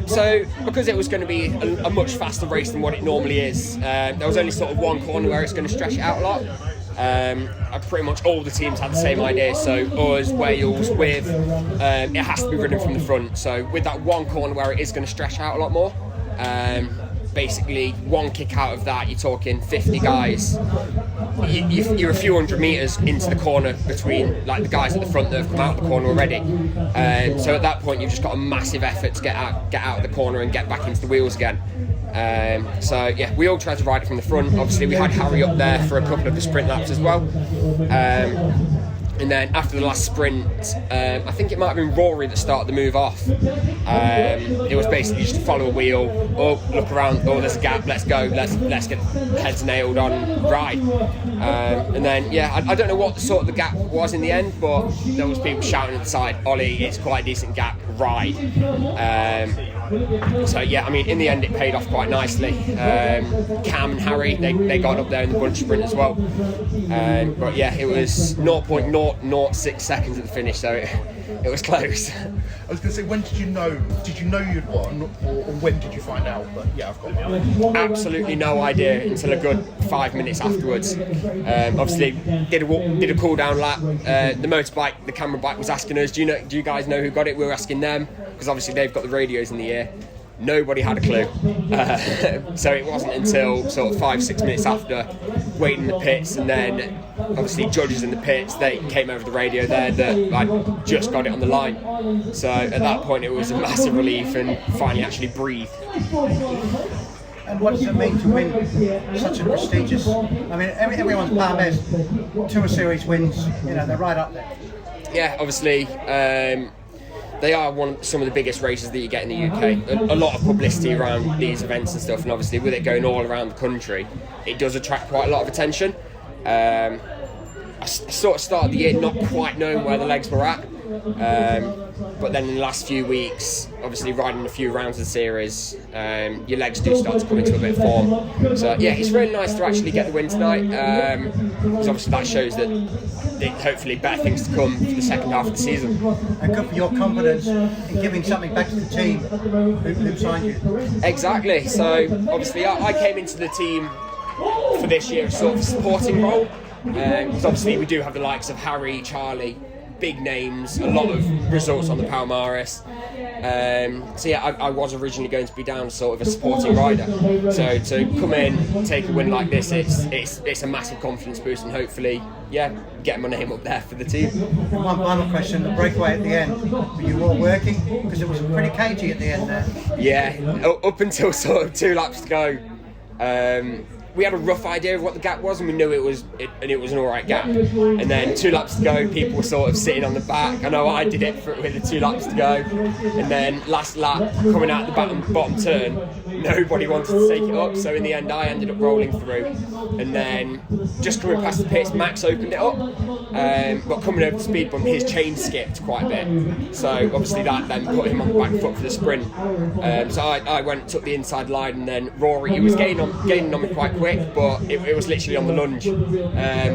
So because it was going to be a much faster race than what it normally is, there was only sort of one corner where it's going to stretch it out a lot. Pretty much all the teams had the same idea, so us, Wales, with it has to be ridden from the front. So with that one corner where it is going to stretch out a lot more, basically one kick out of that, you're talking 50 guys. You're a few hundred metres into the corner between like the guys at the front that have come out of the corner already. So at that point you've just got a massive effort to get out of the corner and get back into the wheels again. So yeah, we all tried to ride it from the front. Obviously we had Harry up there for a couple of the sprint laps as well. And then after the last sprint, I think it might have been Rory that started the move off. It was basically just follow a wheel, look around, there's a gap, let's go, let's get heads nailed on, ride. And then yeah, I don't know what sort of the gap was in the end, but there was people shouting at the side, Ollie, it's quite a decent gap, ride. So yeah, I mean in the end it paid off quite nicely. Cam and Harry, they got up there in the bunch sprint as well. But yeah, it was 0.006 seconds at the finish, so it was close. I was going to say, when did you know? Did you know you'd won, or when did you find out that yeah, I've got one? Absolutely no idea until a good 5 minutes afterwards. Obviously, did a cool down lap. The motorbike, the camera bike was asking us, do you guys know who got it? We were asking them because obviously they've got the radios in the ear. Nobody had a clue. So it wasn't until sort of 5-6 minutes after, waiting in the pits, and then obviously judges in the pits, they came over the radio there that I just got it on the line. So at that point it was a massive relief and finally actually breathe. And what does it mean to win such a prestigious? I mean, everyone's Palmes, Tour Series wins. You know, they're right up there. Yeah, obviously. They are some of the biggest races that you get in the UK. A lot of publicity around these events and stuff, and obviously with it going all around the country, it does attract quite a lot of attention. I sort of started the year not quite knowing where the legs were at, but then in the last few weeks, obviously riding a few rounds of the series, your legs do start to come into a bit of form. So yeah, it's really nice to actually get the win tonight, because obviously that shows that hopefully better things to come for the second half of the season. And good for your confidence in giving something back to the team who signed you. Exactly. So obviously I came into the team for this year as sort of a supporting role, because obviously we do have the likes of Harry, Charlie, big names, a lot of results on the Palmares. So yeah, I was originally going to be down as sort of a supporting rider. So to come in, take a win like this, it's a massive confidence boost, and hopefully, yeah, get my name up there for the team. And one final question: the breakaway at the end, were you all working? Because it was pretty cagey at the end there. Yeah, up until sort of 2 laps to go. We had a rough idea of what the gap was, and we knew it was an alright gap. And then 2 laps to go, people were sort of sitting on the back. I know I did it with the 2 laps to go. And then last lap, coming out the bottom turn, nobody wanted to take it up. So in the end, I ended up rolling through. And then just coming past the pits, Max opened it up. But coming over the speed bump, his chain skipped quite a bit. So obviously that then put him on the back foot for the sprint. So I went, took the inside line, and then Rory, he was gaining on me quite quick. But it was literally on the lunge.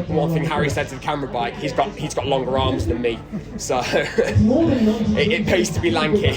One thing Harry said to the camera bike, he's got longer arms than me, so it pays to be lanky.